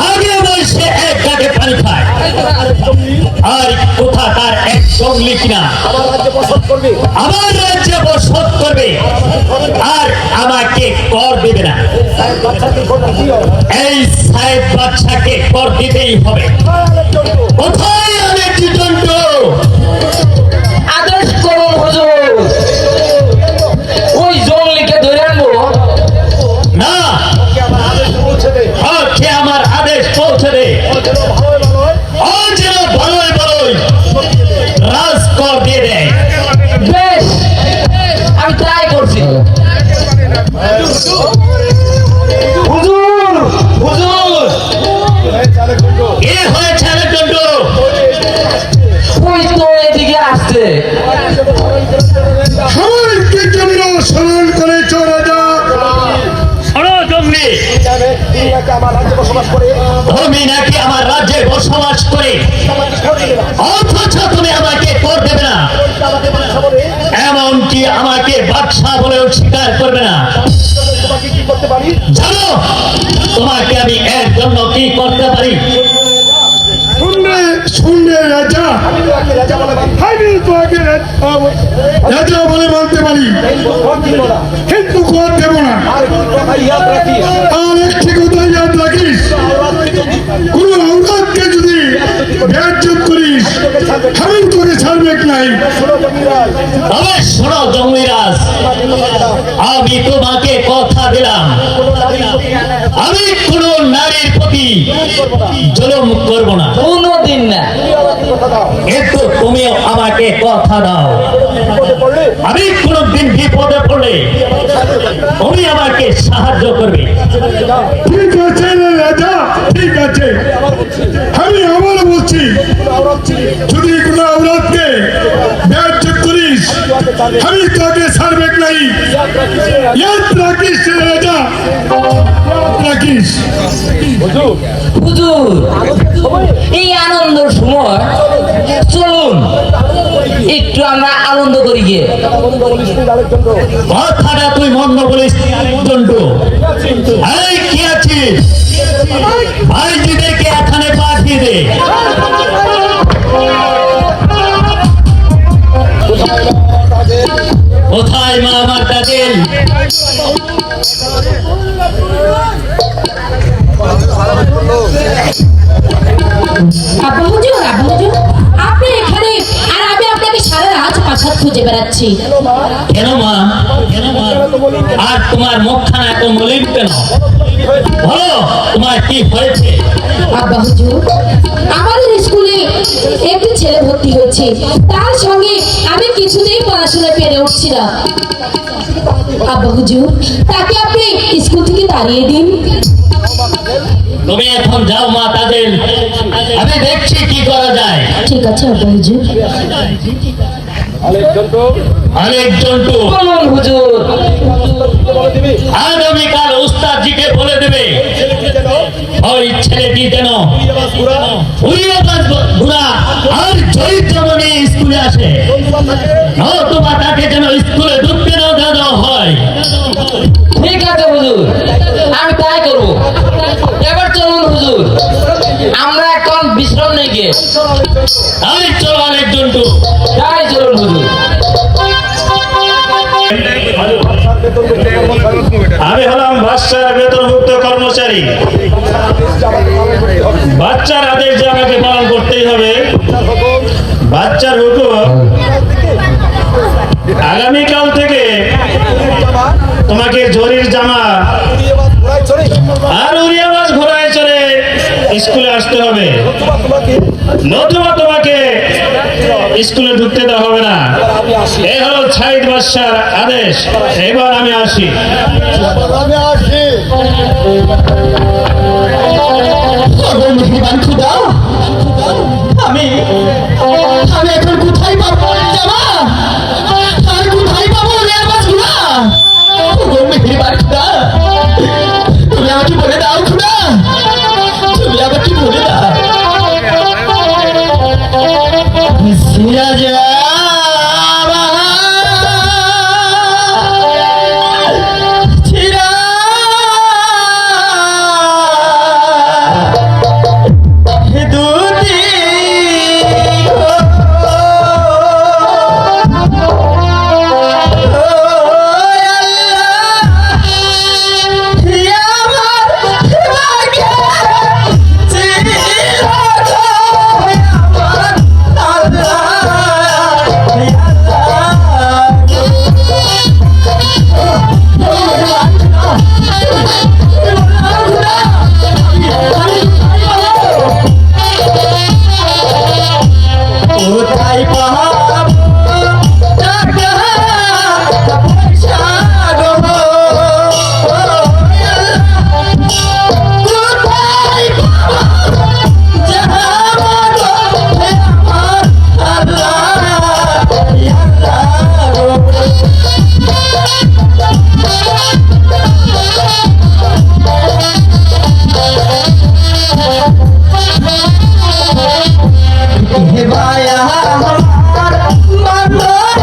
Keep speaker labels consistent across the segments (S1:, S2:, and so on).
S1: আগে বলছে এক গাটে পানি খায় আর কোথাকার এক জঙ্গলি কিনা আমার রাজ্যে বসত করবে আর আমাকে কর দেবে না। এই সাহেব বাচ্চাকে কর দিতেই হবে। কোথায় অনেক দণ্ড
S2: আদেশ করুন হুজুর। ওই জঙ্গলিকে ধরে আনবো
S1: না, কে আমার আদেশ পৌঁছে দে। যেন ভালোই ভালোই রাজ কর দিয়ে দেয়।
S2: বেশ, আমি ট্রাই করছি। হুজুর হুজুর,
S1: এ হয়েছে অনেক দণ্ড।
S2: ওই তো এদিকে আসছে।
S3: সবাইকে জন্য স্মরণ করেছ রাজা।
S1: শোনো জঙ্গলি, তুমি নাকি আমার রাজ্যে বসবাস করে অথচ তুমি আমাকে কর দেবে না, এমনকি আমাকে বাদশা বলেও স্বীকার করবে না। জানো তোমাকে আমি এর জন্য কি করতে পারি?
S3: শুনলে রাজা, আমি তোমাকে রাজা বলে মানতে পারি, কিন্তু কর দেব না। আর একটি কথা ইয়াদ রাখিস, কোন আওলাদকে যদি বেয়াজ্জত করিস আমি তোকে ছাড়বে নাই।
S1: তবে শোনো জঙ্গলিরাজ, আমি তোমাকে কথা দিলাম আমি কোন নারীর প্রতি জুলুম করব না,
S2: কোনদিন না।
S1: কিন্তু তুমিও আমাকে কথা দাও আমি কোনদিন বিপদে পড়লে তুমি আমাকে সাহায্য করবে।
S3: ঠিক আছে রে রাজা, ঠিক আছে। আমি আবার বলছি, যদি কোনো আওলাদকে বেয়াজ্জত করিস আমি তোকে ছাড়বে নাই। ইয়াদ রাখিস রে রাজা, রাখিস।
S2: হুজুর, এই আনন্দের সময় চলুন একটু আমরা আনন্দ করি গিয়ে।
S1: কথাটা তুই মন্দ বলিস জন্টু। এই কি আছিস? ভাইজিদেরকে এখানে পাঠিয়ে দে। কোথায় মা আমার কাজের?
S4: আব্বা হুজুর, আপনি এখানে আর আমি আপনাকে সারা রাত পাছাত খুঁজে বেড়াচ্ছি।
S1: কেন মা? আর তোমার মুখখানা এত মলিন কেন? বলো তোমার কি হয়েছে?
S4: আব্বা হুজুর, আমাদের স্কুলে একটি ছেলে ভর্তি হয়েছে, তার সঙ্গে আমি কিছুতেই পড়াশোনা পেরে উঠছি না। আব্বা হুজুর, তাকে আপনি স্কুল থেকে তাড়িয়ে দিন।
S1: তুমি এখন যাও মা তাদের, আমি দেখছি কি করা যায়।
S4: ঠিক আছে আব্বা হুজুর।
S1: অনেক জন্টু
S2: বলুন হুজুর।
S1: আগামীকাল উস্তাদজিকে বলে দেবে ওই ছেলেটি যেন ঘুরা আর চরিত্রমণি স্কুলে আসে, নতুবা তাকে যেন স্কুলে ঢুকতে না দেওয়া হয়।
S2: ঠিক আছে হুজুর, আমি তাই করবো। এবার চলুন হুজুর, আমরা এখন বিশ্রাম নিয়ে গিয়ে।
S1: তাই চলো অনেক জন্টু,
S2: তাই চলুন হুজুর।
S5: আমি হলাম বাদশার বেতনভুক্ত কর্মচারী। বাচ্চার আদেশ যে আমাকে পালন করতেই হবে। বাচ্চার হুকুম, আগামীকাল থেকে তোমাকে জরির জামা আর উড়িয়া মাছ ঘোড়ায় চড়ে স্কুলে আসতে হবে, নতুবা তোমাকে স্কুলে ঢুকতে দেওয়া হবে না। এই হলো সাইদ বাদশার আদেশ। এবার আমি আসি।
S1: আমি এখন কোথায় পাবো জামা? আর কোথায় পাবো তুমি আমাকে বলে দাও খুদা, তুমি আমাকে বলে দাও। সিরাজা
S2: বায়া আমার বান্ধব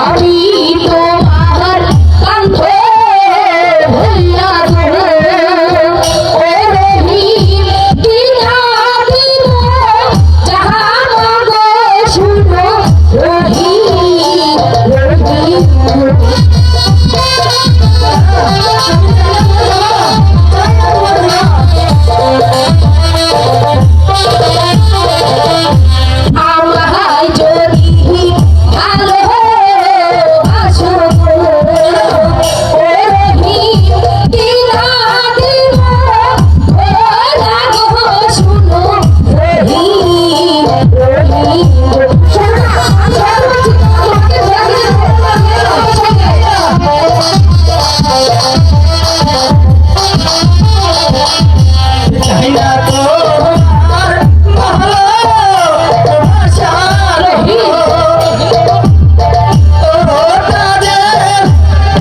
S4: আমি তোমার কান্ধ ভুলিয়া যাব ও রহিম দিনা দিব যাহা মাগো শুনো রহিম রহিম আমায় যদি ভালোবাসো ও রহিম দিনা দিব ভোলা গো শুনো রহিম রহিম
S2: চাই না তোমার ভালোবাসা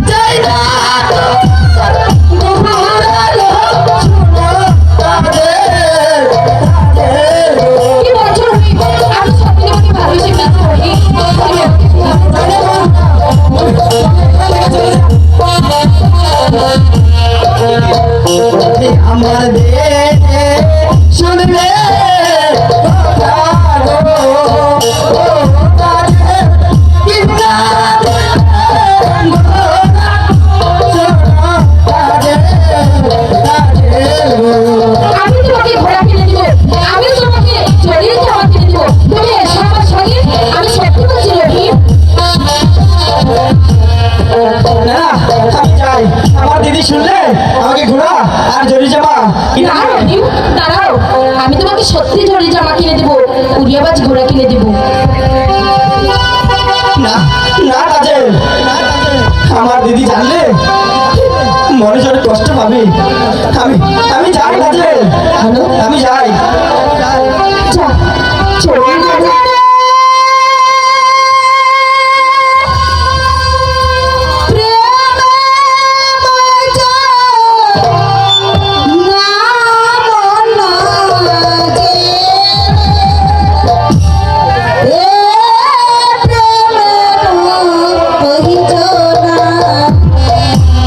S2: চাই না
S4: কি বলছো রহিম? আমি সত্যি তোমাকে ভালোবেসে ফেলছি রহিম।
S2: আমার দে শুনবে কথা গো
S4: আমি তোমাকে ঘোড়া কিনে দিব, আমি তোমাকে জড়িয়ে জামা কিনে দিব, তুমি এসো আমার সঙ্গে। আমি সত্যি বলছি রহিম।
S2: না আমি যাই, আমার দিদি শুনলে আমাকে ঘোড়া আর জড়ি জামা কিনে
S4: না
S2: দিবে।
S4: রহিম, দাঁড়াও, আমি তোমাকে সত্যি জড়িয়ে জামা কিনে দিব, উড়িয়াবাজ ঘোড়া কিনে দিব।
S2: না না কাজল, আমার দিদি জানলে মনে জোরে কষ্ট পাবে। আমি আমি যাই কাজল, আমি যাই।
S4: যা, চলে যা।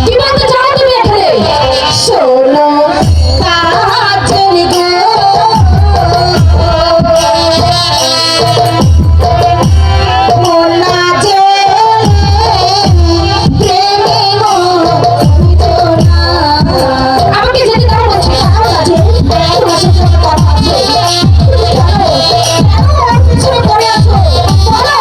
S4: কি বলতে চাও তুমি এখানে? শোনো কাজল গো, মোলা যে প্রেমে মোহিত না। আমাকে যেতে দাও বলছি, দাও কাজল, তোমার সাথে আমার কথা আছে। তুমি কেন আমার পিছনে পড়ে আছো? বলো।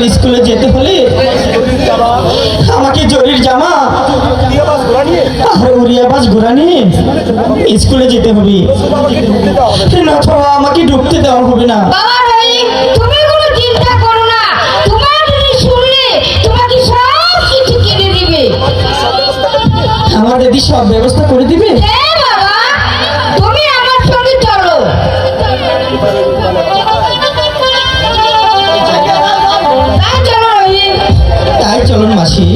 S2: সকাল স্কুলে যেতে হলে আমাকে জরির জামা আর উড়িয়াবাজ ঘোড়া নিয়ে স্কুলে যেতে হবে, নতুবা আমাকে ঢুকতে দেওয়া হবে না।
S4: বাবা রহিম, তুমি কোনো চিন্তা করো না, তোমার দিদি শুনলে তোমাকে সব কিছু কিনে দিবে।
S2: আমার দিদি সব ব্যবস্থা করে দিবে।
S4: হ্যাঁ বাবা, তুমি আমার সঙ্গে চলো। তাই চলো রহিম।
S2: তাই চলুন মাসি।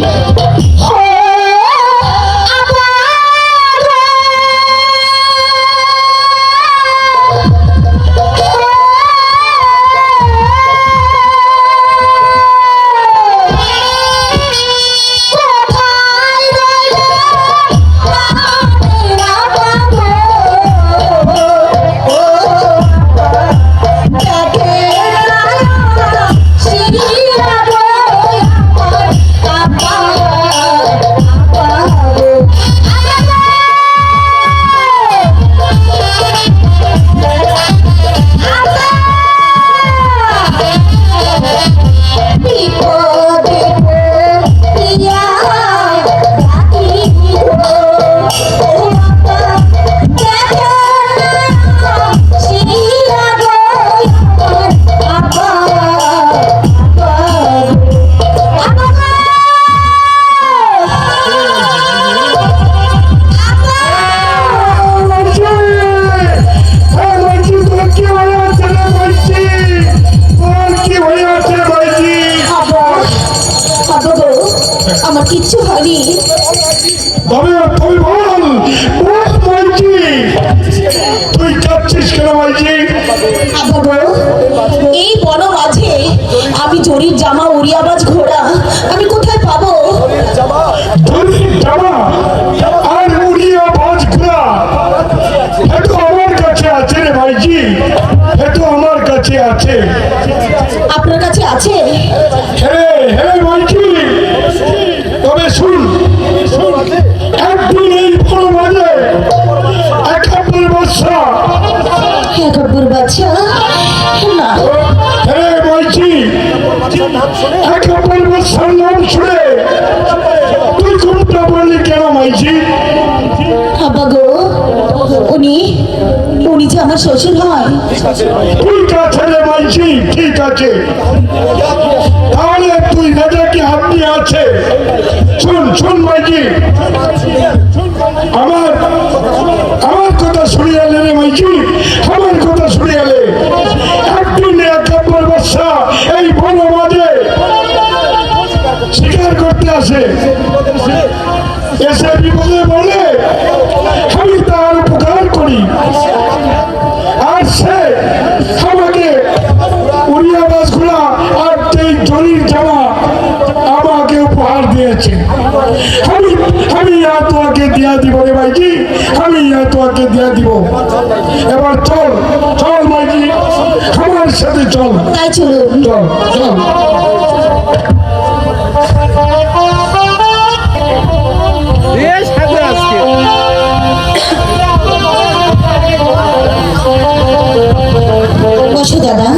S4: আমার কিচ্ছু হয়নি।
S3: তবে তুমি বল মাইজি, তুই যাচ্ছিস কেন মাইজি?
S4: বাবা, এই বন মাঝে আমি জরির জামা উড়িয়াবাজ ঘোড়া আমি কোথায় পাবো?
S3: জরির জামা আর উড়িয়া বাজ ঘোড়া এটা আমার কাছে আছে রে মাইজি, এটা আমার কাছে আছে।
S4: আপনার কাছে আছে?
S3: হ্যাঁ হ্যাঁ মাইজি, তবে শুন, একদিন এই বড় মাঝে 71 বছর
S4: একবার বাচ্চা না,
S3: হ্যাঁ মাইজি, 71 বছর নাম শুনে তুই ঘুমটা বললি কেন মাইজি?
S4: আব্বা গো, উনি যে আমার শ্বশুর হয়।
S3: ঠিক আছে রে মাইজি, ঠিক আছে, তাহলে তুই রাজাকে আপনি আছে। শুন শুন মাইজি, আমার কথা শুনিয়ালে রে মাইজি, আমার কথা শুনিয়ালে একদিন 71 বছর এই বন মাঝে শিকার করতে আসে, এসে বিপদে বলে আমি তার উপকার করি, আর সে আমাকে উড়িয়া বাসগুলা আর এই জরির জামা আমাকে উপহার দিয়েছে। আমি তোমাকে দিয়া দিব রে মাইজি, আমি তোমাকে দিয়া দিব। এবার চল চল মাইজি, আমার সাথে চল।
S4: তাই চলুন।
S3: চল চল।
S4: বসো দাদা।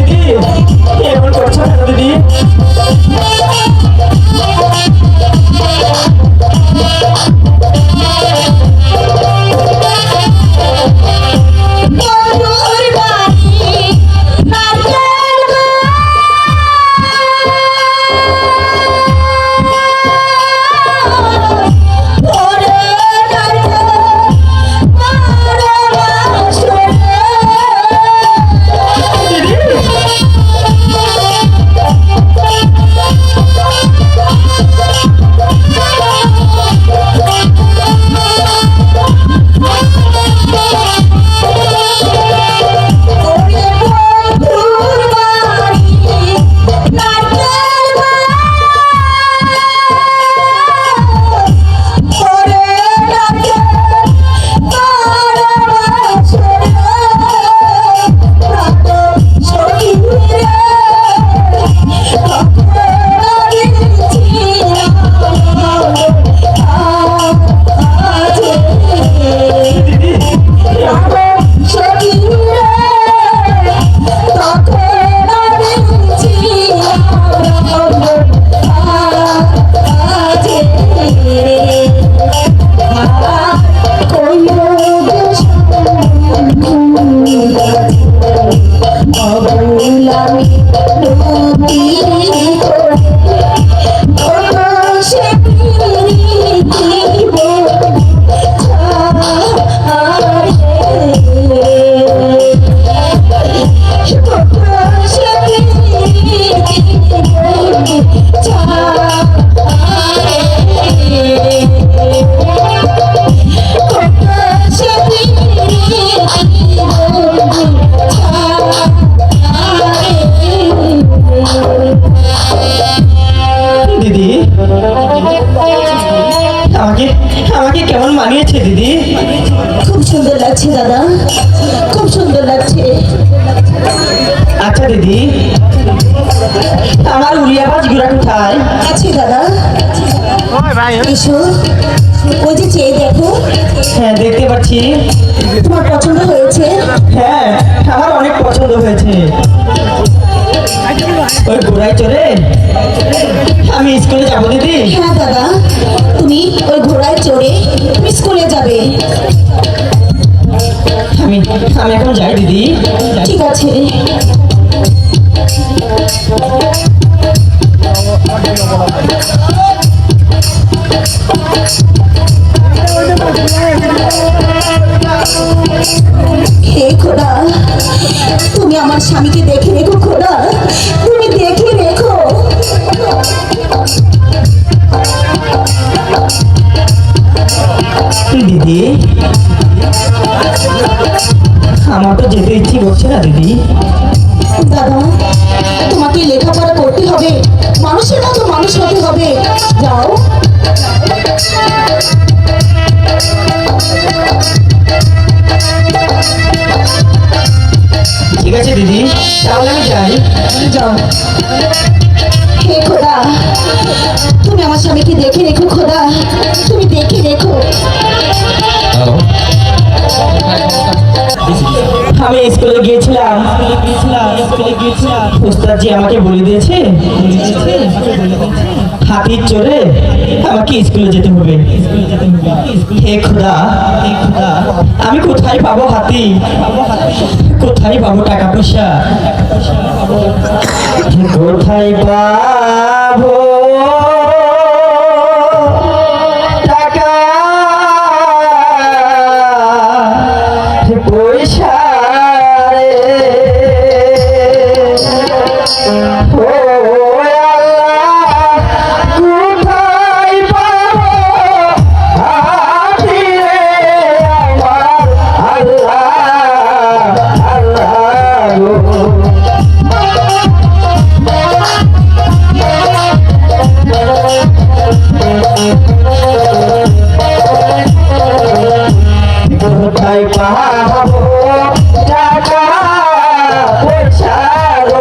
S2: দিদি এমন করছো কেন দিদি? দিদি আমাকে কেমন মানিয়েছে দিদি?
S4: খুব সুন্দর লাগছে দাদা, খুব সুন্দর লাগছে।
S2: আচ্ছা দিদি, আমার উড়িয়াবাজ গুড়া কোথায়?
S4: আছে দাদা, এসো, ওই যে চেয়ে দেখো।
S2: হ্যাঁ দেখতে পাচ্ছি।
S4: তোমার পছন্দ হয়েছে?
S2: হ্যাঁ আমার অনেক পছন্দ হয়েছে। ওই ঘোড়ায় চড়ে আমি স্কুলে যাবো দিদি।
S4: হ্যাঁ দাদা, তুমি ওই ঘোড়ায় চড়ে তুমি স্কুলে যাবে।
S2: আমি এখন যাই দিদি।
S4: ঠিক আছে। হে খোদা, তুমি আমার স্বামীকে দেখে রেখো খোদা, তুমি দেখে রেখো।
S2: দিদি আমার তো যেতে ইচ্ছে করছে না দিদি।
S4: দাদা, তোমাকে লেখাপড়া করতে হবে, মানুষের মতো মানুষ হতে হবে। যাও।
S2: ঠিক আছে দিদি, তাহলে আমি যাই।
S4: যাও। হে খোদা, তুমি আমার স্বামীকে দেখে রেখো খোদা, তুমি দেখে রেখো।
S2: আমি স্কুলে গিয়েছিলাম, উস্তাদজি আমাকে বলে দিয়েছে হাতির চড়ে আমাকে স্কুলে যেতে হবে। হে খোদা, আমি কোথায় পাবো হাতি, কোথায় পাবো টাকা পয়সা, কোথায় পাবো টাকা পয়সা রে? ও আল্লাহ, কোথায় পাবো হাতি রে আমার আল্লাহ, আল্লাহ গো। কোথায় পাবো টাকা পয়সা গো?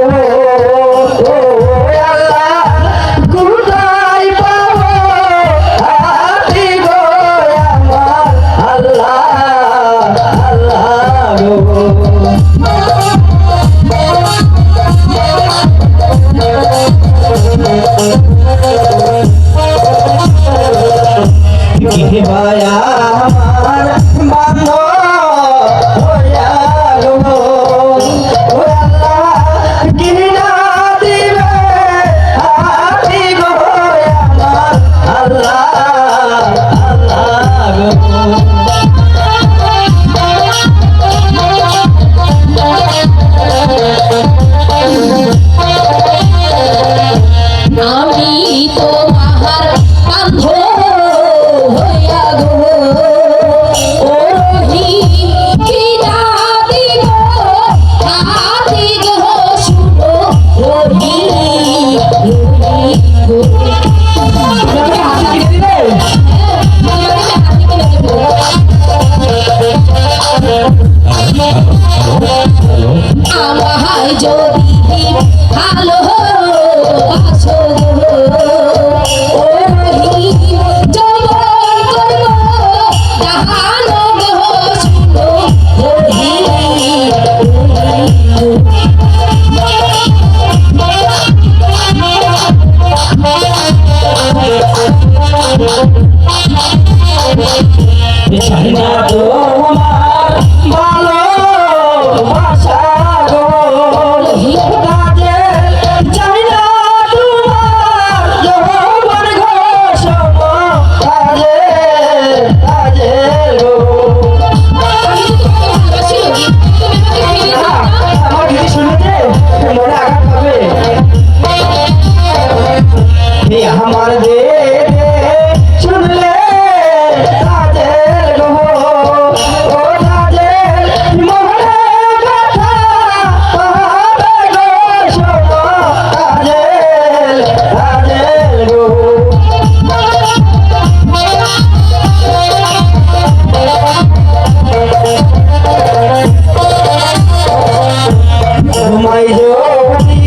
S2: আমাকে হাতে কিনে দিবে?
S4: আমার যদি ভালো বাসো ও রহিম জবন করব জাহানো গো শুনো রহিম
S2: চাই না তোমার ভালোবাসা গো, কাজে চাই না তোমার যৌবন গো, সব কাজে কাজে গো।
S4: আমি তো তোমাকে ভালোবাসি রহিম, তুমি আমাকে ফিরিয়ে দাও না।
S2: আমার দিদি শুনেছে মনে আঘাত পাবে। এই আমার দে শুনলে কাজের গো, ও কাজের মনে কথা পাবে গো, শোনো কাজের কাজের গো। তোমায় যদি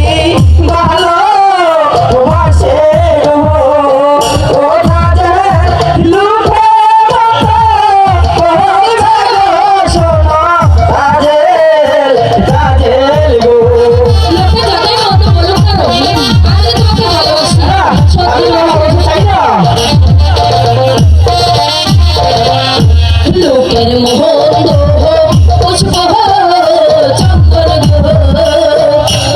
S2: ভালোবাসে গো, ও কাজের লুঠে মতো বলবে গো, শোনো কাজের কাজের গো।
S4: লোকে যতই মতো বলুক না রহিম, আমি তো তোমাকে ভালোবাসি সত্যি
S2: আমি তোমাকে চাই না।
S4: লোকের মোহন পুষ্প চন্দন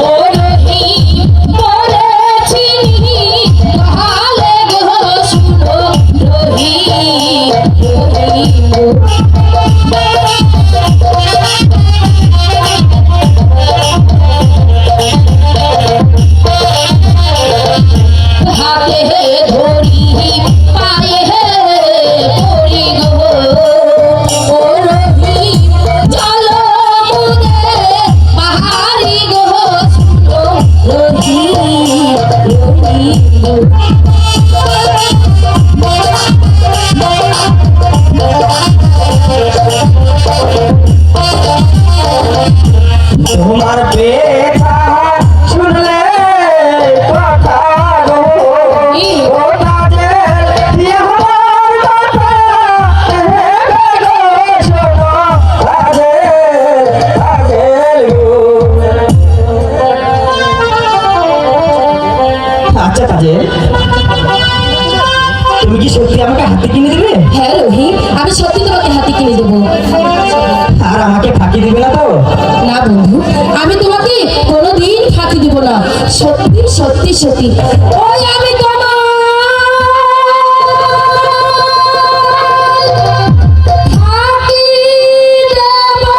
S4: ও রহিম বলেছি ভালে গো শুনো রহিম হাতে ধরি পায়ে পড়ি গো ও রহিম চলো মুদে পাহাড়ি গো শুনো রহিম
S2: তোমার ব্যথা শুনলে কথা গো, ও কাজের আমার কথা ভেবে গো, শোনো কাজের কাজের গো। আচ্ছা কাজের, তুমি কি সত্যি আমাকে হাতে কিনে দেবে?
S4: হ্যাঁ রহিম, আমি সত্যি তোমাকে হাতে কিনে দেবো।
S2: আর আমাকে ফাঁকি দিবে না তো?
S4: না বন্ধু, আমি তোমাকে কোনোদিন ফাঁকি দিব না, সত্যি সত্যি সত্যি। ওই আমি তোমার ফাঁকি দেব না,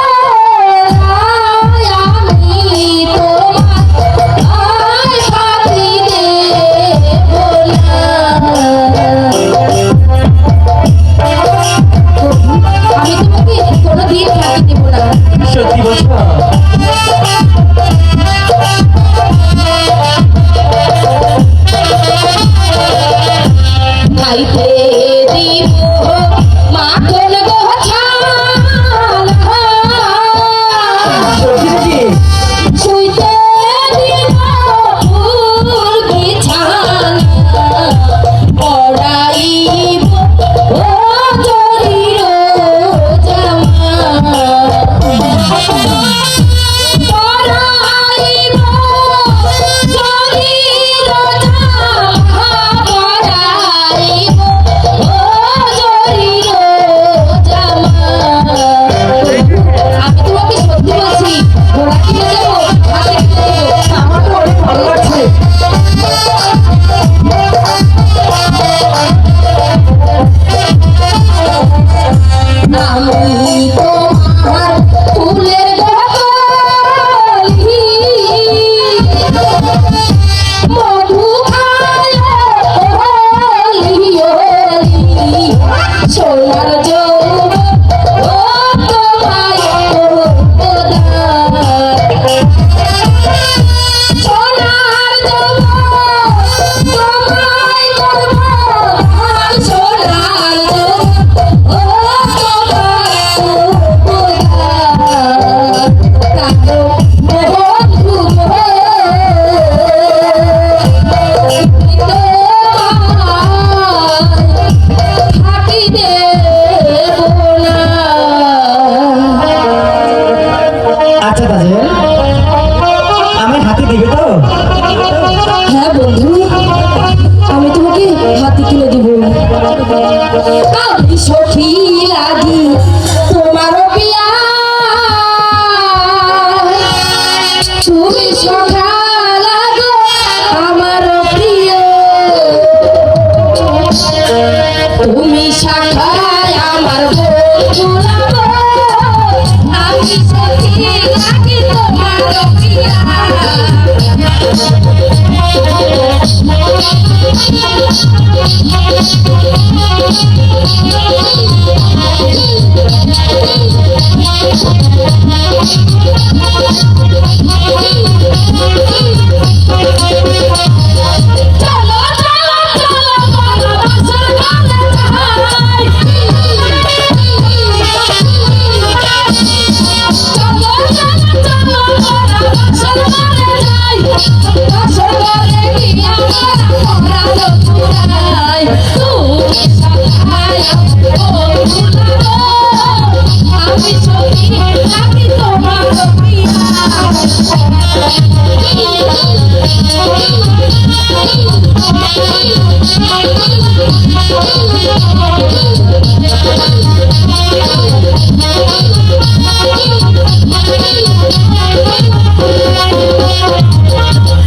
S4: আমি তোমার ফাঁকি দেব না। আমি তোমাকে কোনোদিন ফাঁকি দেব না।
S2: সত্যি বলছো?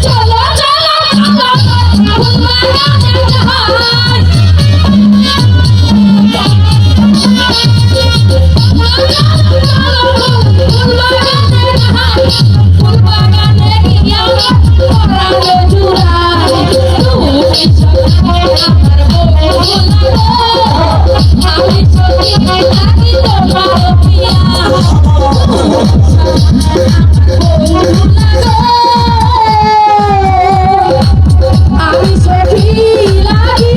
S4: চলো চলো ফুল বাগানে যাই। ফুল বাগানে গিয়া পরানো জুড়াই, তুমি আমার বউ আমি সত্যি থাকি তোমার পিয়া। আমি সখী লাগি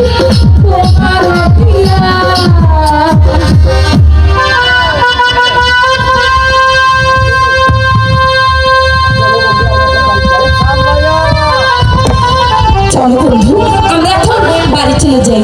S4: তোমার পিয়া। চলো বন্ধু আমরা এখন বাড়ি চলে যাই।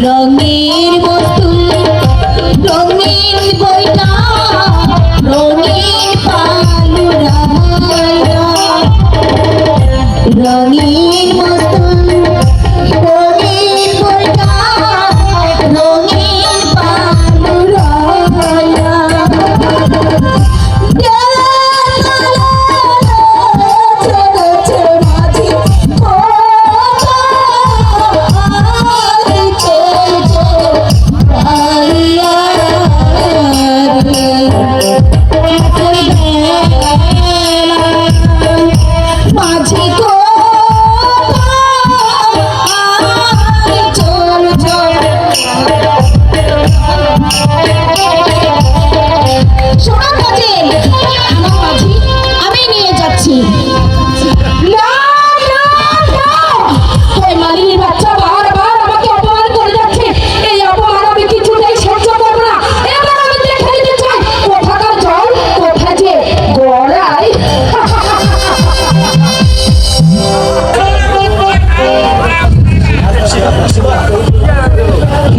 S4: রঙের বোতল রঙের বইটা রঙের পালুরা রঙের বোতল রঙের বইটা রঙের পালুরা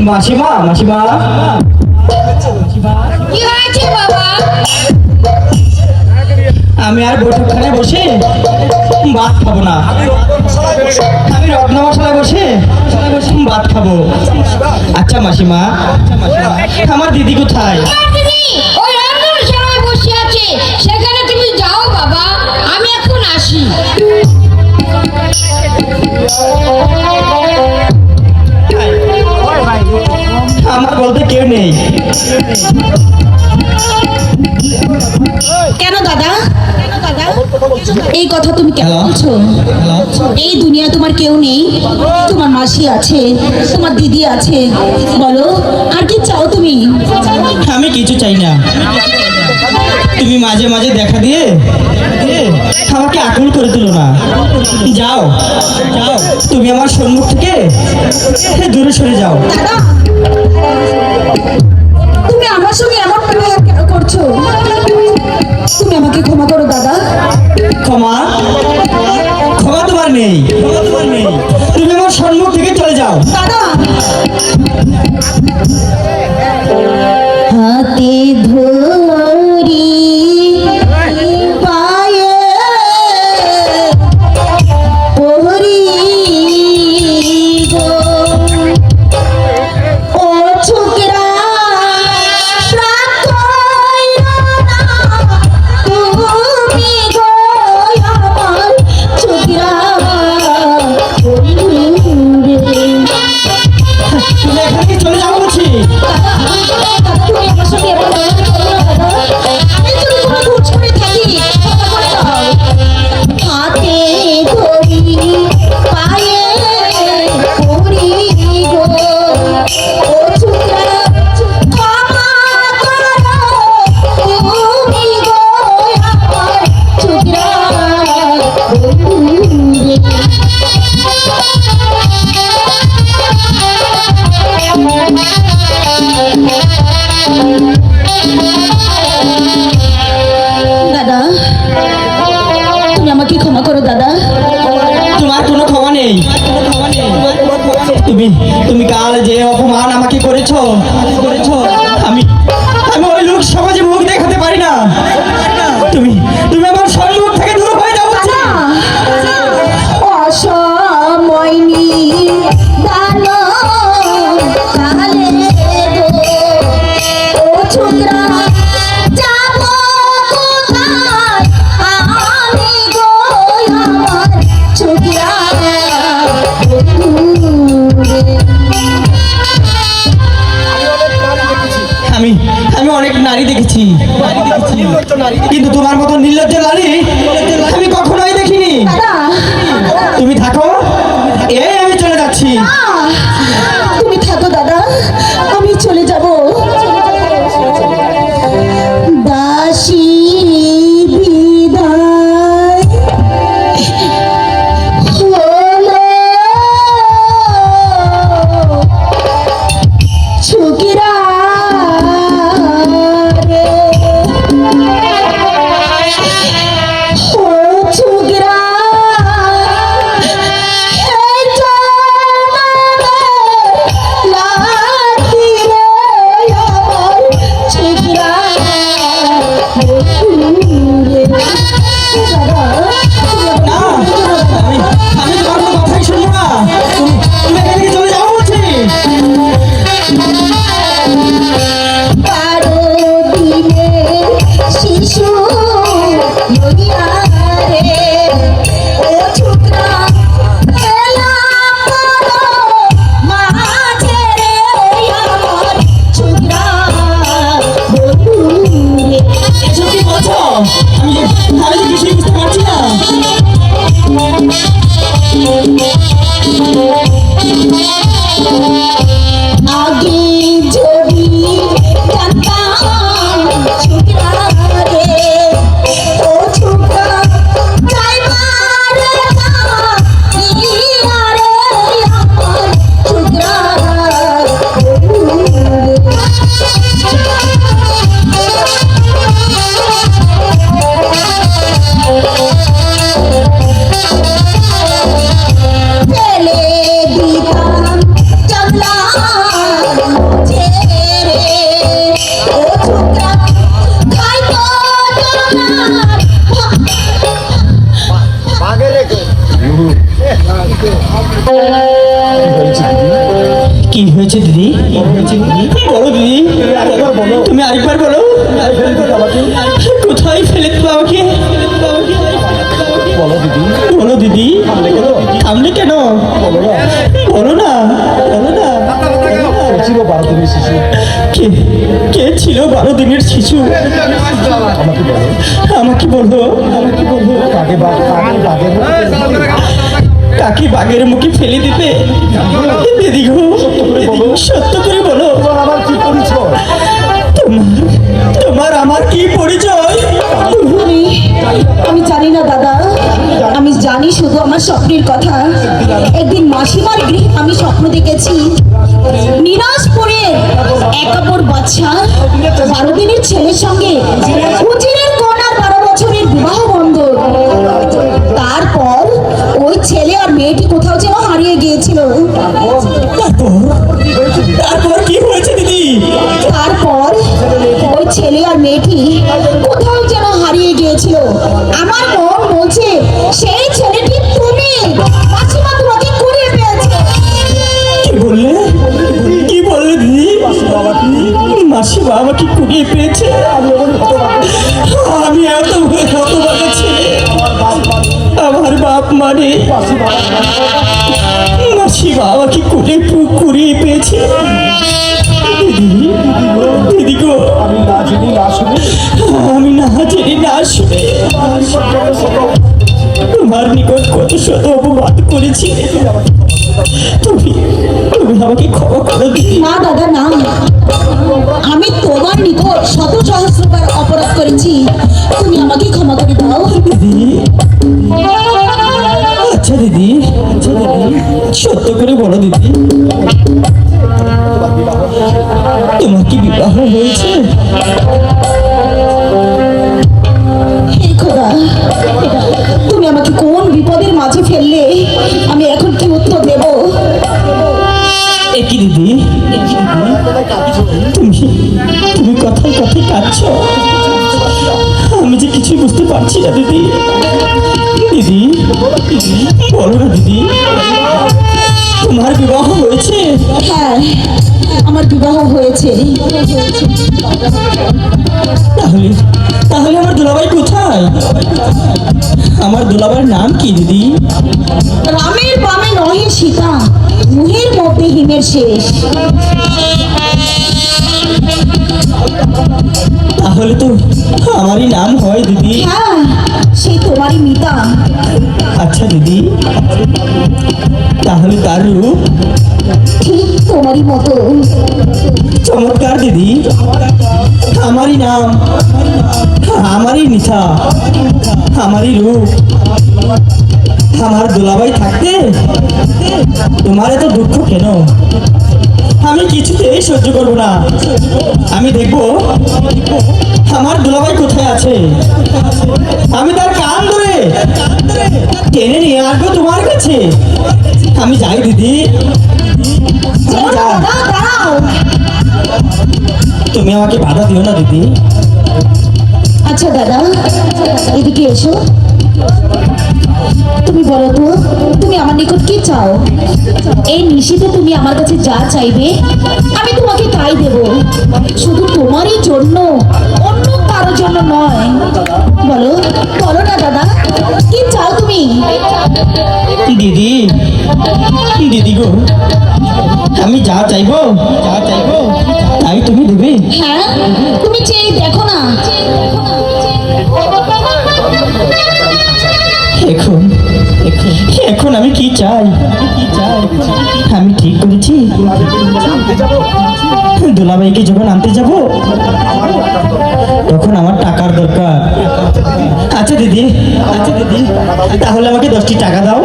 S2: মাসিমা মাসিমা
S4: কি হয়েছে বাবা?
S2: আমি আর বৈঠকখানে বসে ভাত খাবো না, আমি রত্ন মশলায় বসে ভাত খাবো। আচ্ছা মাসিমা, আমার দিদি কোথায়?
S4: ওই রান্নার সময় বসে আছে, সেখানে তুমি যাও বাবা, আমি এখন আসি। কেন দাদা এই কথা তুমি কেন বলছো? এই দুনিয়া তোমার কেউ নেই, তোমার মাসি আছে, তোমার দিদি আছে, বলো আর কি চাও তুমি?
S2: আমি কিছু চাই না, তুমি মাঝে মাঝে দেখা দিয়ে আমাকে আকুল করে তুলো না। যাও যাও, তুমি আমার সম্মুখ থেকে দূরে সরে যাও।
S4: দাদা তুমি আমার সঙ্গে এমন ব্যবহার কেন করছো? তুমি আমাকে ক্ষমা করো দাদা।
S2: ক্ষমা ক্ষমা তোমার নেই, তুমি আমার সম্মুখ থেকে চলে যাও।
S4: দাদা হাতে ধরি পায়ে পরি গো ও ছোকরা তুমি গো আমার ছোকরা
S2: তুমি এখান থেকে চলে যাও বলছি।
S4: তুমি আমার সঙ্গে এমন ব্যবহার করো না দাদা। আমি যদি কোনো ভুল করে থাকি ক্ষমা করে দাও। হাতে ধরি পায়ে পরি গো ও ছোকরা ক্ষমা করো তুমি গো আমার ছোকরা দাদা তুমি আমাকে ক্ষমা করো দাদা।
S2: তোমার কোনো ক্ষমা নেই। তুমি তুমি কাল যে অপমান আমাকে করেছো, আমি আমি ওই লোক সমাজে মুখ দেখাতে পারি না। তুমি তুমি আমার সম্মুখ থেকে দূর হয়ে যাও বলছি।
S4: অসময় দান কালে গো ও ছোকরা যাব কোথায় আমি গো আমার ছোকরা
S2: আমি আমি অনেক নারী দেখেছি, কিন্তু তোমার মতো নির্লজ্জ নারী আমি কখনোই দেখিনি।
S4: দাদা
S2: তুমি থাকো, এই আমি চলে যাচ্ছি।
S4: তুমি থাকো দাদা, আমি চলে যাব। দাসী বিদায় হলো ছোকরা রে ও ছোকরা এই লাঠি রে আমার ছোকরা
S2: না, আমি তোমার কোনো কথাই শুনবো না। তুমি এখান থেকে চলে যাও বলছি।
S4: বারো দিনের শিশু লইয়া রে ও ছোকরা খেলা করো মাঝে রে আমার ছোকরা বন্ধু রে।
S2: এসব কি বলছো? আমি আমি তো কিছুই বুঝতে পারছি না।
S4: আগে যদি জানতাম ছোকরা রে ও ছোকরা যাইবার ইয়া রে আমার ছোকরা ফেলে দিতাম চামলা ছেড়ে ও ছোকরা খাইতো তোমার
S2: কি হয়েছে দিদি? বলো দিদি, তুমি আরেকবার বলো। কোথায় ফেলে দিল আমাকে? বলো দিদি, থামলে কেন? বলো না, বলো না।
S3: ছিল 12 দিনের শিশু?
S2: কে কে ছিল 12 দিনের শিশু?
S3: আমাকে বলো।
S2: আমাকে বলো কাকে বাঘের মুখে ফেলে দিবে? দিদি গো, সত্য করে বলো,
S3: আমার কি পরিচয়?
S2: তোমার আমার কি পরিচয়?
S4: আমি জানি না দাদা, আমি জানি শুধু আমার স্বপ্নের কথা। একদিন মাসিমার গৃহে আমি স্বপ্ন দেখেছি, নিরাজপুরের একাপর বাচ্চা 12 দিনের ছেলের সঙ্গে উজিরের কন্যার 12 বছরের বিবাহ বন্ধন। তারপর ওই ছেলে আর মেয়েটি কোথাও যেন হারিয়ে গিয়েছিল।
S2: তারপর কি হয়েছে দিদি?
S4: তারপর ওই ছেলে আর মেয়েটি কোথাও যেন হারিয়ে গিয়েছিল। আমার মন বলছে সেই ছেলেটি তুমি। মাসিমা তোমাকে কুড়িয়ে পেয়েছে।
S2: কি বললে? কি বললে দিদি? মাসিমা আমাকে কুড়িয়ে পেয়েছে? আমি এত হতভাগা ছেলে, আমার বাপ মানে মাসিমা আমাকে কুড়িয়ে পেয়েছে। দিদি, দিদি গো,
S3: আমি না জেনে না শুনে
S2: আমি না জেনে না শুনে তোমার নিকট কত শত অপবাদ করেছি। তুমি তুমি আমাকে ক্ষমা করো দিদি।
S4: না দাদা না, আমি তোমার নিকট শত সহস্রবার অপরাধ করেছি, তুমি আমাকে ক্ষমা করে দাও।
S2: দিদি, আচ্ছা দিদি, সত্য করে বলো দিদি, তোমার কি বিবাহ হয়েছে?
S4: হে খোদা, তুমি আমাকে কোন বিপদের মাঝে ফেললে, আমি এখন কি উত্তর দেব?
S2: একই দিদি, তুমি তুমি কথায় কথায় কাঁদছো, আমি যে কিছুই বুঝতে পারছি না দিদি। দিদি, বলো না দিদি, তোমার বিবাহ হয়েছে?
S4: হ্যাঁ, আমার বিবাহ হয়েছে।
S2: তাহলে তাহলে আমার দুলাভাই কোথায়? আমার দুলাভাইয়ের নাম কি দিদি?
S4: রামের বামে নহে সীতা, মুহের মধ্যে হিমের শেষ।
S2: তাহলে তো আমারই নাম হয় দিদি।
S4: হ্যাঁ, সেই তোমারই মিতা।
S2: আচ্ছা দিদি, তাহলে তার রূপ
S4: ঠিক তোমারই মতো।
S2: চমৎকার দিদি, আমারই নাম, আমারই মিঠা, আমারই রূপ। আমার দুলাভাই থাকতে তোমার এত দুঃখ কেন? আমি কিছুতেই সহ্য করবো না। আমি দেখবো আমার দুলাভাই কোথায় আছে, আমি তার কান ধরে টেনে নিয়ে আসবো তোমার কাছে। আমি যাই দিদি, আমি যাই।
S4: দাদা, দাঁড়াও।
S2: তুমি আমাকে বাধা দিও না দিদি।
S4: আচ্ছা দাদা, এদিকে এসো। তুমি বলো তো, তুমি আমার নিকট কি চাও? এই নিশিতে তুমি আমার কাছে যা চাইবে আমি তোমাকে তাই দেব, শুধু তোমারই জন্য, অন্য কারোর জন্য নয়। বলো বলো না দাদা, কি চাও তুমি?
S2: দিদি, দিদি গো, আমি যা চাইবো তাই তুমি দেবে?
S4: হ্যাঁ, তুমি চেয়ে দেখো না।
S2: এখন এখন আমি কি চাই? আমি ঠিক করেছি, দুলাভাইকে যখন আনতে যাব তখন আমার টাকার দরকার। আচ্ছা দিদি, তাহলে আমাকে 10টি টাকা দাও।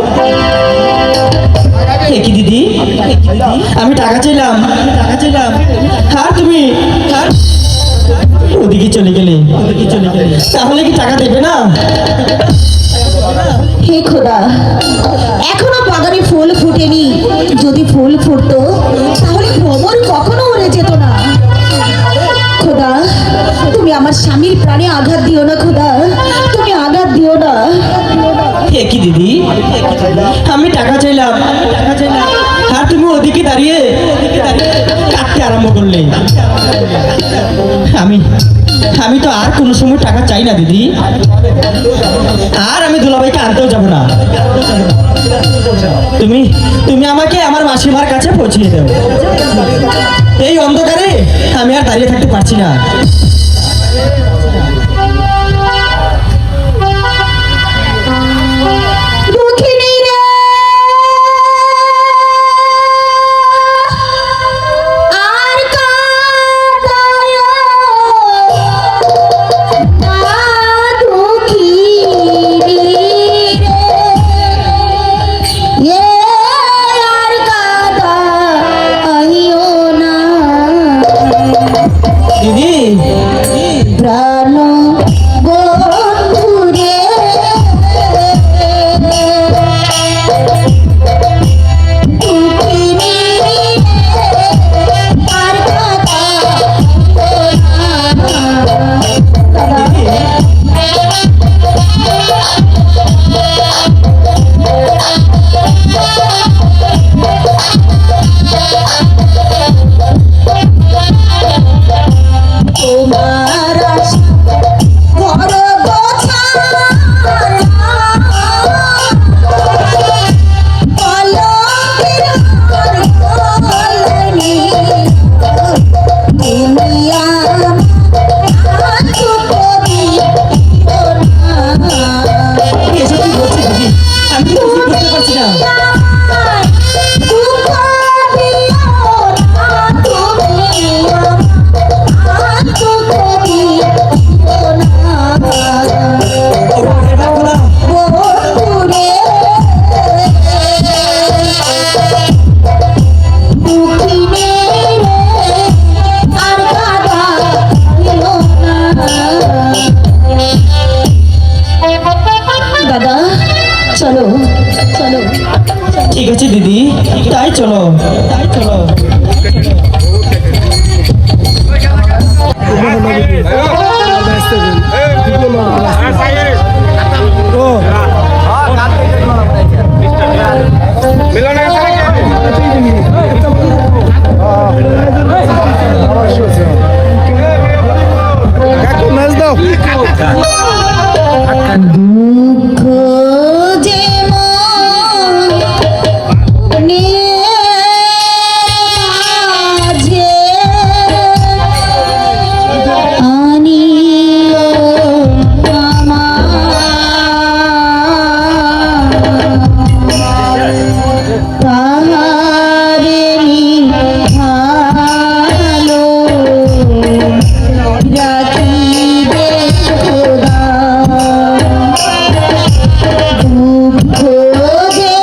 S2: কি দিদি, আমি টাকা চাইলাম, আর তুমি ওদিকে চলে গেলে, তাহলে কি টাকা দেবে না?
S4: হে খোদা, এখনো বাগানে ফুল ফুটেনি। যদি ফুল ফুটতো তাহলে ভ্রমণ কখনো উড়ে যেত না। খোদা, তুমি আমার স্বামীর প্রাণে আঘাত দিও না। খোদা, তুমি আঘাত দিও না।
S2: কি দিদি, আমি টাকা চাইলাম, আর তুমি ওদিকে দাঁড়িয়ে কাটতে আরম্ভ করলে। আমি তো আর কোনো সময় টাকা চাই না দিদি, আর আমি দুলাভাইকে আনতেও যাব না। তুমি আমাকে আমার মাসিমার কাছে পৌঁছিয়ে দেও। এই অন্ধকারে আমি আর দাঁড়িয়ে থাকতে পারছি না।
S4: দুঃখিনী রে, আর কাঁদায় না দুঃখিনী রে, আর কাঁদাইও না
S2: দিদি
S4: প্রাণ বন্ধুরে। দুঃখিনী রে, আর তোমার আশা বড় বোঝা তুমি আমার দুঃখ দিও না।
S2: এসব কি বলছি দিদি? আমি তো কিছুই বুঝতে পারছি না।
S4: দুঃখ দিও না, তুমি আমার দুঃখ দিও না।
S2: ও বাবারে বাবা,
S4: বন্ধুরে, দুঃখিনী রে, আর কাঁদাইও না। দাদা চলো চলো।
S2: ঠিক আছে দিদি, তাই চলো, তাই চলো।
S4: দুঃখ যে মাঝে আনিও আমার, তাহারে নিভালো রাখিবে খোদা। দুঃখ যে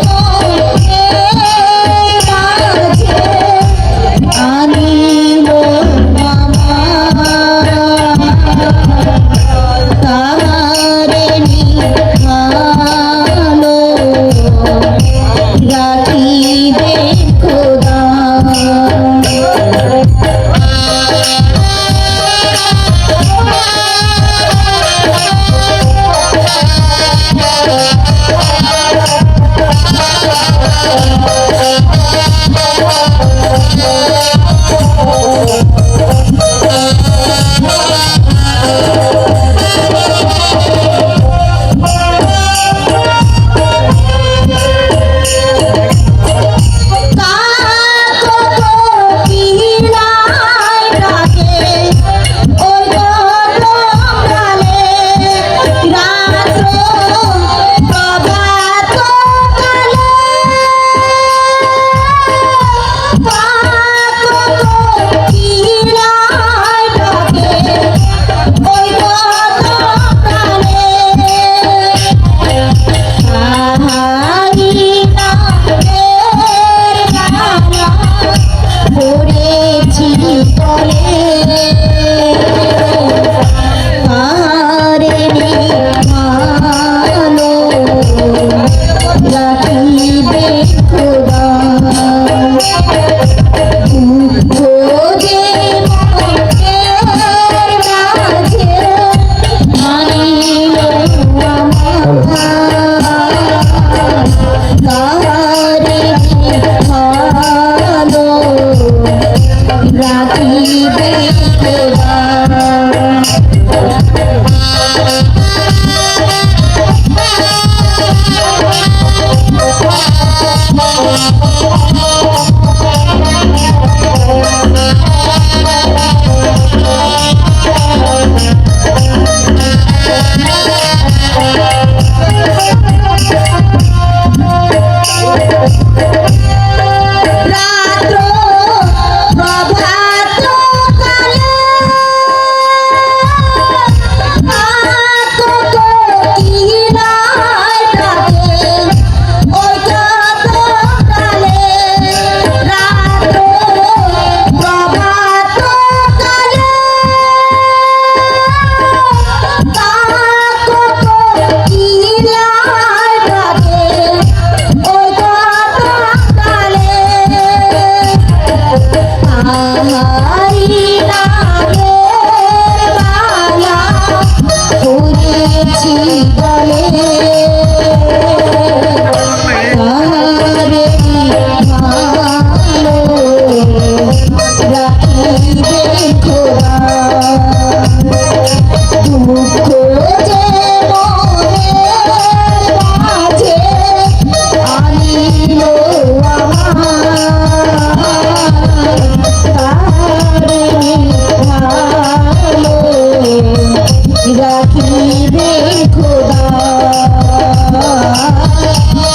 S4: মনের মাঝে আনিল আমার, তাহারে নিভালো রাখিবে খোদা। রাত্র প্রভাত কালে কোকিলায় ডাকে ওই প্রাতঃকালে রাত্র প্রভাত কালে কোকিলায় ডাকে ওই প্রাতঃকালে আহারি নামে মালা করেছি বলে তাহারে ভালো রাখিবে খোদা দুঃখ যে মনের মাঝে আনিল আমার তারে ভালো রাখিবে খোদা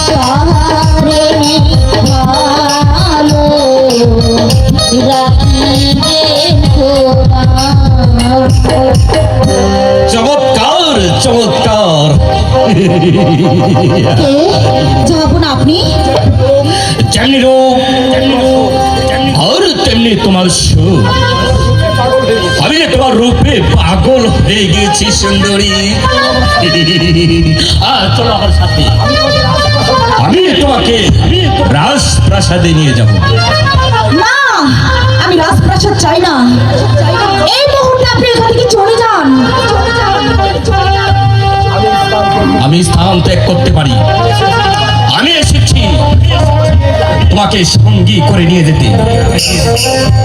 S4: তারে ভালো রাখিবে খোদা।
S1: চমৎকার চমৎকার।
S4: কে যাবো না আপনি?
S1: যেমনি রূপ আর তেমনি তোমার সুর। আমি যে তোমার রূপে পাগল হয়ে গেছি সুন্দরী। চলো আমার সাথে, আমি তোমাকে রাজপ্রাসাদে নিয়ে যাব।
S4: না, আমি রাজপ্রাসাদ চাই না। এই মুহূর্তে আপনি এখান থেকে চলে যান।
S1: আমি স্থান ত্যাগ করতে পারি। আমি এসেছি তোমাকে সঙ্গী করে নিয়ে যেতে।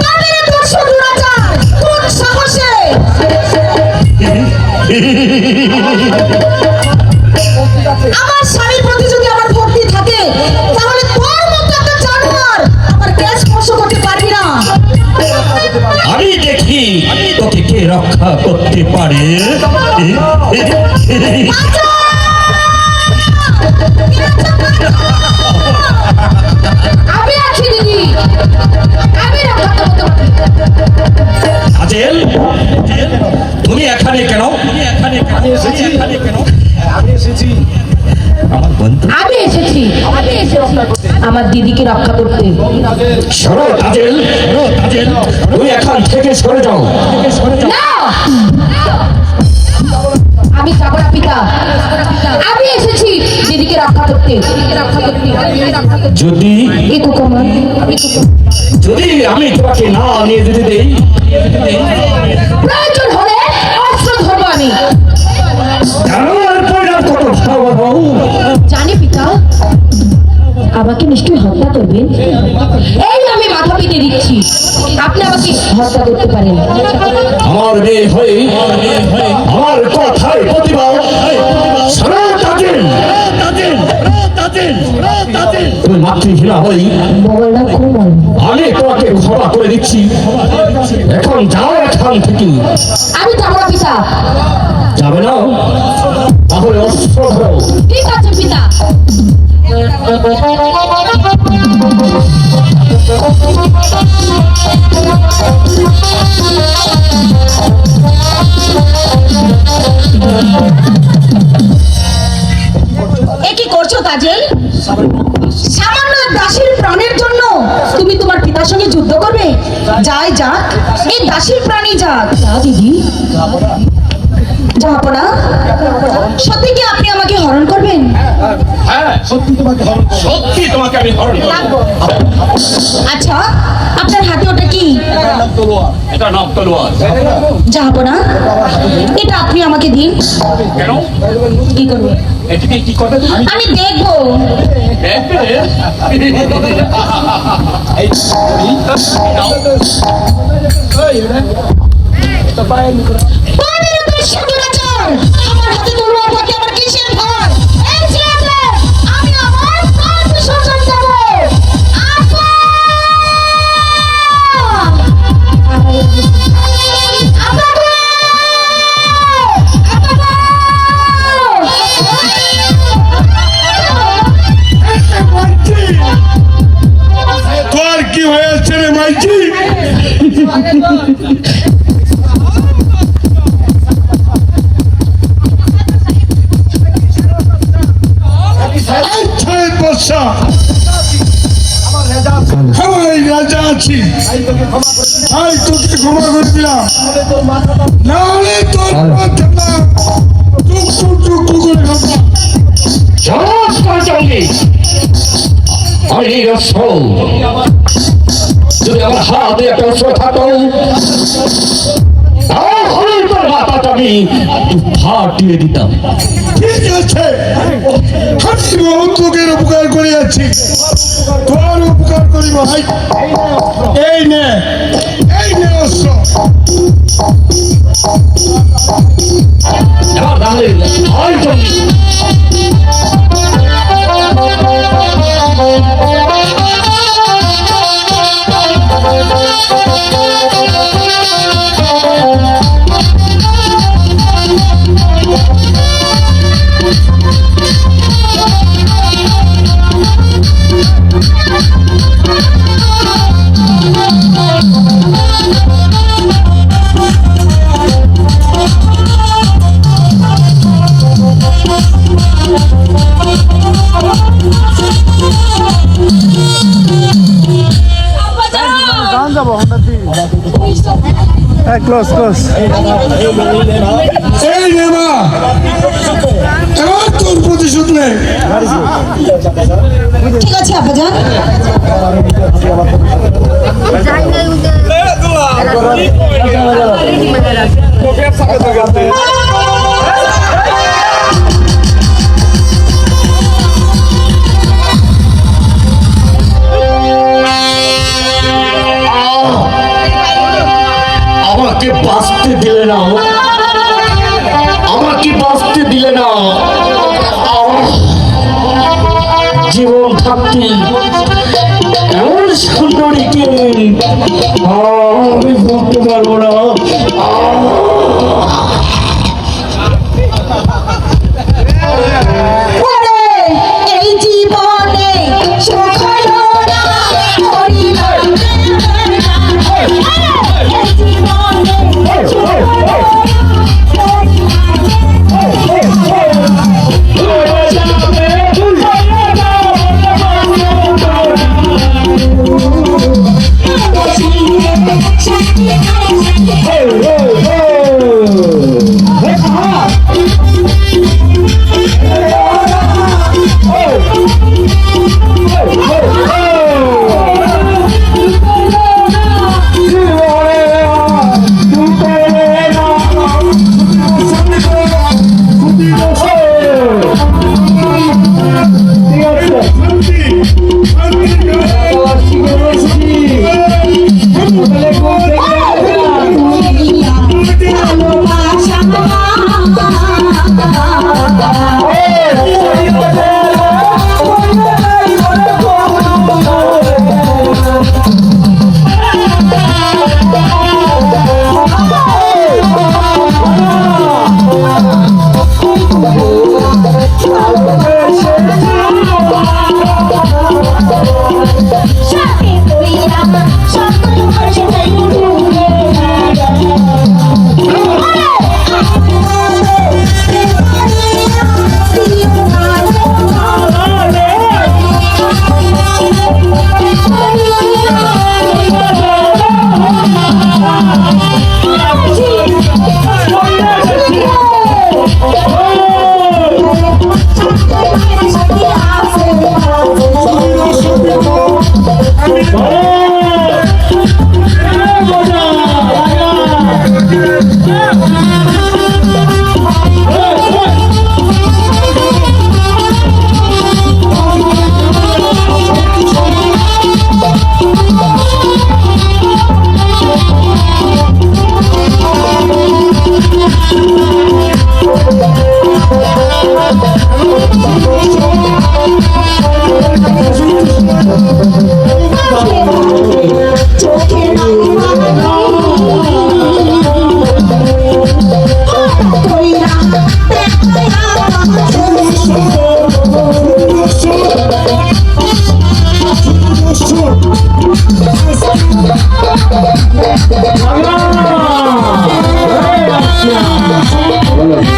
S4: পারবে না তোর সদুরাচার, কোন সাহসে? আমার স্বামীর প্রতি যদি আমার ভক্তি থাকে তাহলে তোর মতো একটা জানোয়ার আমার গ্যাস স্পর্শ করতে পারবি না।
S1: আমি দেখি তোকে কে রক্ষা করতে পারে।
S4: আমি আছি দিদি, আমি রক্ষা করতে পারি।
S1: আজেল, তুমি এখানে কেন? আমার বন্ধু,
S4: আমি এসেছি আমার দিদিকে রক্ষা করতে।
S1: সরো আজেল, তুমি এখান থেকে সরে যাও।
S4: না, আমি যাব না পিতা। আমি এসেছি দিদিকে রক্ষা করতে।
S1: যদি
S4: এ কুকুরমান,
S1: যদি আমি তোমাকে না নিয়ে যেতে দেই,
S4: প্রয়োজন হলে অস্ত্র ধরবো আমি।
S1: জানোয়ার পরিণাম কত ভয়াবহ।
S4: জানি পিতা, আমাকে নিশ্চয়ই হত্যা করবেন। এই আমি মাথা পিটে দিচ্ছি, আপনি আমাকে হত্যা করতে পারেন।
S1: আমার মেয়ে হয়ে আমার কথায় প্রতিবাদ। সরো আজেল, তুমি মাতৃহীনা হই,
S4: বগলটা কোমল।
S1: আমি তোমাকে ক্ষমা করে দিচ্ছি। এখন যাও এখান থেকে।
S4: আমি যাবো না পিতা।
S1: যাবে না? তাহলে অস্ত্র ধরো।
S4: ঠিক আছে পিতা। এ কি করছো কাজল? সামান্য এক দাসীর প্রাণের জন্য তুমি তোমার পিতার সঙ্গে যুদ্ধ করবে? যাই যাক, এই দাসীর প্রাণী যাক। না দিদি, যাবো না। সত্যি কি আপনি আমাকে হরণ করবেন?
S1: হ্যাঁ, সত্যি তোমাকে আমি হরণ করব।
S4: আচ্ছা, আপনার হাতে ওটা কি?
S1: এটা নাম তলোয়ার।
S4: যাবো না, এটা আপনি আমাকে দিন।
S1: কেন?
S4: কি করবো?
S1: এটাকে কি করবে তুমি?
S4: আমি দেখবো।
S1: দেখবে?
S4: আমার হাতে তলোয়ার থাকে, আমার কিসের ভয়? এই ছেলে, আমি আমার প্রাণ বিসর্জন দেব। আপা! আপা গো! আপা গো!
S3: ভাইজি বর্ষা আমার এই রাজা আছি তাই তোকে ক্ষমা করে দিলাম নাহলে তোর মাথাটা টুকটু করে খাবো
S1: চমৎকার জঙ্গি I need a soul. যদি আমার হাতে একটা অস্ত্র থাকতো তাহলে তোর মাথাটা আমি ফাটিয়ে দিতাম।
S3: ঠিক আছে আমি বহুত লোকের উপকার করে যাচ্ছি তোর উপকার করি ভাই এই নে অস্ত্র
S1: এবার তাহলে হয় জঙ্গি
S3: এই নে মা এবার তোর প্রতিশোধ নে
S4: ঠিক আছে আব্বাজান।
S1: আমাকে বাঁচতে দিলে না আমাকে বাঁচতে দিলে না জীবন থাকতে এমন সুন্দরীকে আমি বলতে পারবো না
S4: এই জীবনে সুখ হলো না, পরিবার এই জীবনে সুখ হলো
S3: আল্লাহ! এই আচ্ছা।